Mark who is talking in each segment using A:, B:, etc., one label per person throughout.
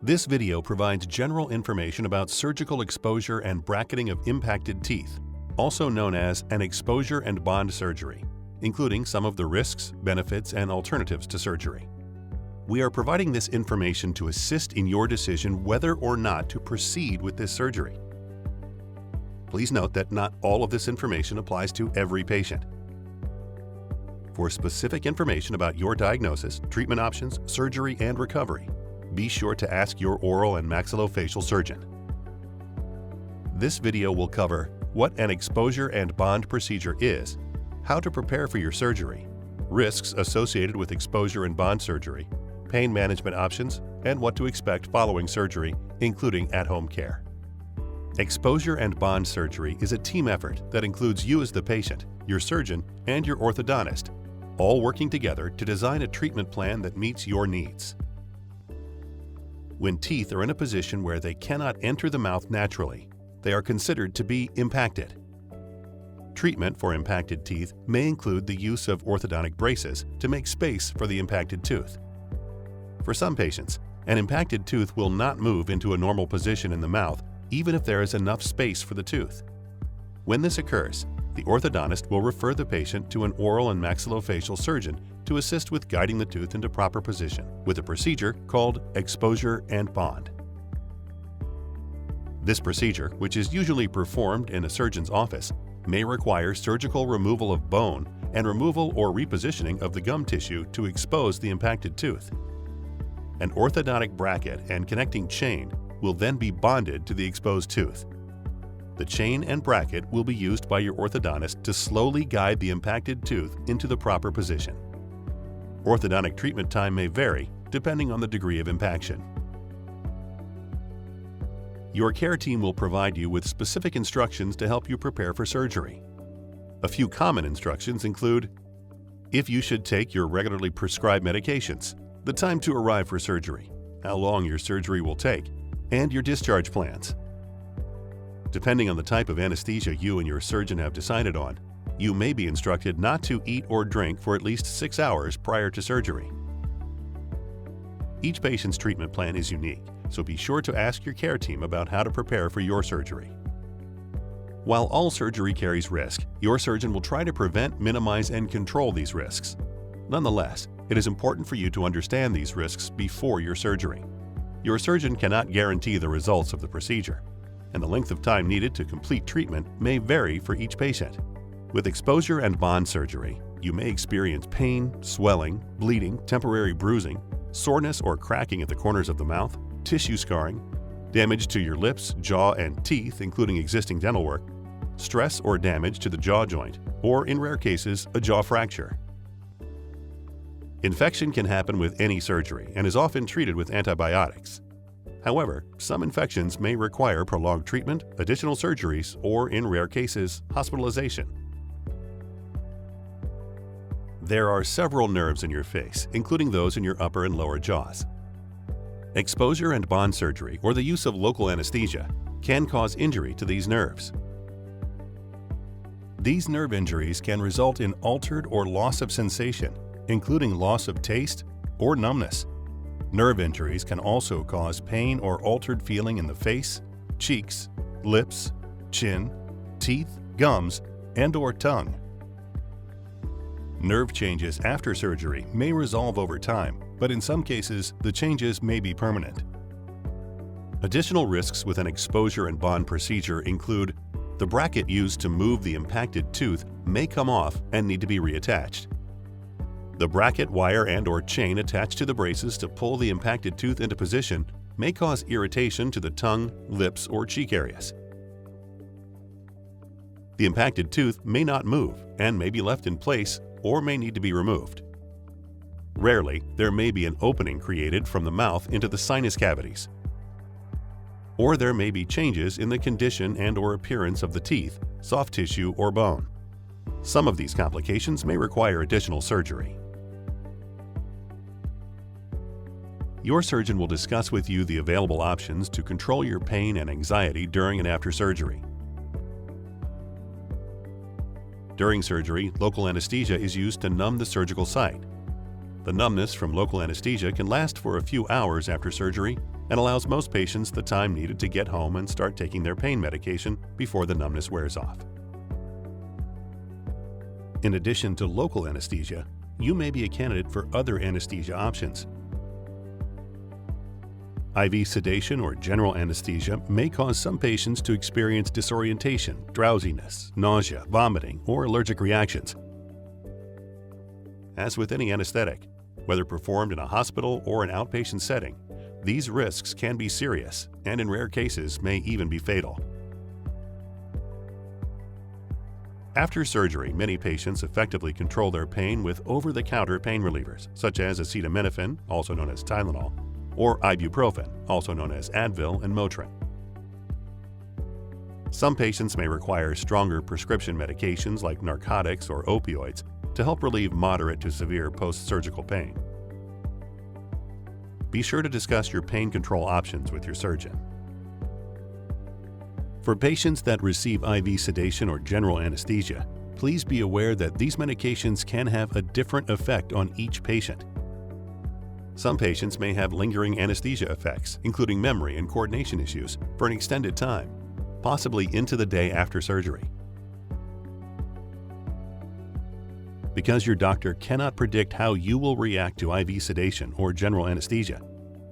A: This video provides general information about surgical exposure and bracketing of impacted teeth, also known as an exposure and bond surgery, including some of the risks, benefits, and alternatives to surgery. We are providing this information to assist in your decision whether or not to proceed with this surgery. Please note that not all of this information applies to every patient. For specific information about your diagnosis, treatment options, surgery, and recovery, be sure to ask your oral and maxillofacial surgeon. This video will cover what an exposure and bond procedure is, how to prepare for your surgery, risks associated with exposure and bond surgery, pain management options, and what to expect following surgery, including at-home care. Exposure and bond surgery is a team effort that includes you as the patient, your surgeon, and your orthodontist, all working together to design a treatment plan that meets your needs. When teeth are in a position where they cannot enter the mouth naturally, they are considered to be impacted. Treatment for impacted teeth may include the use of orthodontic braces to make space for the impacted tooth. For some patients, an impacted tooth will not move into a normal position in the mouth even if there is enough space for the tooth. When this occurs, the orthodontist will refer the patient to an oral and maxillofacial surgeon to assist with guiding the tooth into proper position with a procedure called exposure and bond. This procedure, which is usually performed in a surgeon's office, may require surgical removal of bone and removal or repositioning of the gum tissue to expose the impacted tooth. An orthodontic bracket and connecting chain will then be bonded to the exposed tooth. The chain and bracket will be used by your orthodontist to slowly guide the impacted tooth into the proper position. Orthodontic treatment time may vary depending on the degree of impaction. Your care team will provide you with specific instructions to help you prepare for surgery. A few common instructions include if you should take your regularly prescribed medications, the time to arrive for surgery, how long your surgery will take, and your discharge plans. Depending on the type of anesthesia you and your surgeon have decided on, you may be instructed not to eat or drink for at least 6 hours prior to surgery. Each patient's treatment plan is unique, so be sure to ask your care team about how to prepare for your surgery. While all surgery carries risk, your surgeon will try to prevent, minimize, and control these risks. Nonetheless, it is important for you to understand these risks before your surgery. Your surgeon cannot guarantee the results of the procedure, and the length of time needed to complete treatment may vary for each patient. With exposure and bond surgery, you may experience pain, swelling, bleeding, temporary bruising, soreness or cracking at the corners of the mouth, tissue scarring, damage to your lips, jaw, and teeth, including existing dental work, stress or damage to the jaw joint, or in rare cases, a jaw fracture. Infection can happen with any surgery and is often treated with antibiotics. However, some infections may require prolonged treatment, additional surgeries, or in rare cases, hospitalization. There are several nerves in your face, including those in your upper and lower jaws. Exposure and bond surgery, or the use of local anesthesia, can cause injury to these nerves. These nerve injuries can result in altered or loss of sensation, including loss of taste or numbness. Nerve injuries can also cause pain or altered feeling in the face, cheeks, lips, chin, teeth, gums, and/or tongue. Nerve changes after surgery may resolve over time, but in some cases, the changes may be permanent. Additional risks with an exposure and bond procedure include the bracket used to move the impacted tooth may come off and need to be reattached. The bracket, wire, and/or chain attached to the braces to pull the impacted tooth into position may cause irritation to the tongue, lips, or cheek areas. The impacted tooth may not move and may be left in place or may need to be removed. Rarely, there may be an opening created from the mouth into the sinus cavities. Or there may be changes in the condition and/or appearance of the teeth, soft tissue, or bone. Some of these complications may require additional surgery. Your surgeon will discuss with you the available options to control your pain and anxiety during and after surgery. During surgery, local anesthesia is used to numb the surgical site. The numbness from local anesthesia can last for a few hours after surgery and allows most patients the time needed to get home and start taking their pain medication before the numbness wears off. In addition to local anesthesia, you may be a candidate for other anesthesia options. IV sedation or general anesthesia may cause some patients to experience disorientation, drowsiness, nausea, vomiting, or allergic reactions. As with any anesthetic, whether performed in a hospital or an outpatient setting, these risks can be serious and in rare cases may even be fatal. After surgery, many patients effectively control their pain with over-the-counter pain relievers, such as acetaminophen, also known as Tylenol, or ibuprofen, also known as Advil and Motrin. Some patients may require stronger prescription medications like narcotics or opioids to help relieve moderate to severe post-surgical pain. Be sure to discuss your pain control options with your surgeon. For patients that receive IV sedation or general anesthesia, please be aware that these medications can have a different effect on each patient. Some patients may have lingering anesthesia effects, including memory and coordination issues, for an extended time, possibly into the day after surgery. Because your doctor cannot predict how you will react to IV sedation or general anesthesia,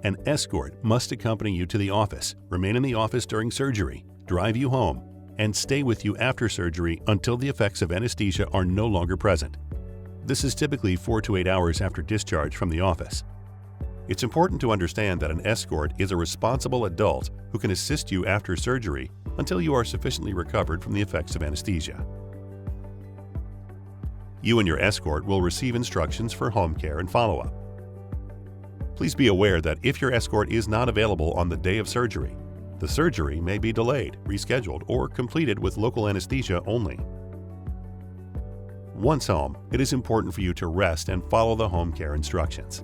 A: an escort must accompany you to the office, remain in the office during surgery, drive you home, and stay with you after surgery until the effects of anesthesia are no longer present. This is typically 4 to 8 hours after discharge from the office. It's important to understand that an escort is a responsible adult who can assist you after surgery until you are sufficiently recovered from the effects of anesthesia. You and your escort will receive instructions for home care and follow-up. Please be aware that if your escort is not available on the day of surgery, the surgery may be delayed, rescheduled, or completed with local anesthesia only. Once home, it is important for you to rest and follow the home care instructions.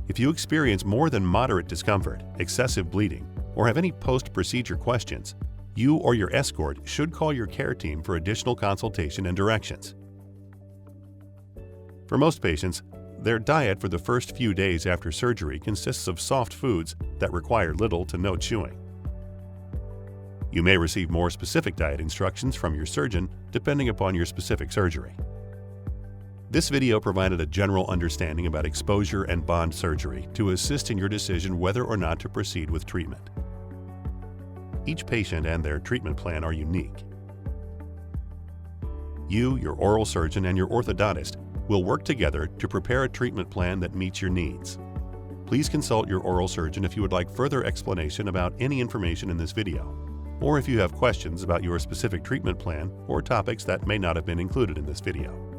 A: If you experience more than moderate discomfort, excessive bleeding, or have any post-procedure questions, you or your escort should call your care team for additional consultation and directions. For most patients, their diet for the first few days after surgery consists of soft foods that require little to no chewing. You may receive more specific diet instructions from your surgeon depending upon your specific surgery. This video provided a general understanding about exposure and bond surgery to assist in your decision whether or not to proceed with treatment. Each patient and their treatment plan are unique. You, your oral surgeon, and your orthodontist will work together to prepare a treatment plan that meets your needs. Please consult your oral surgeon if you would like further explanation about any information in this video, or if you have questions about your specific treatment plan or topics that may not have been included in this video.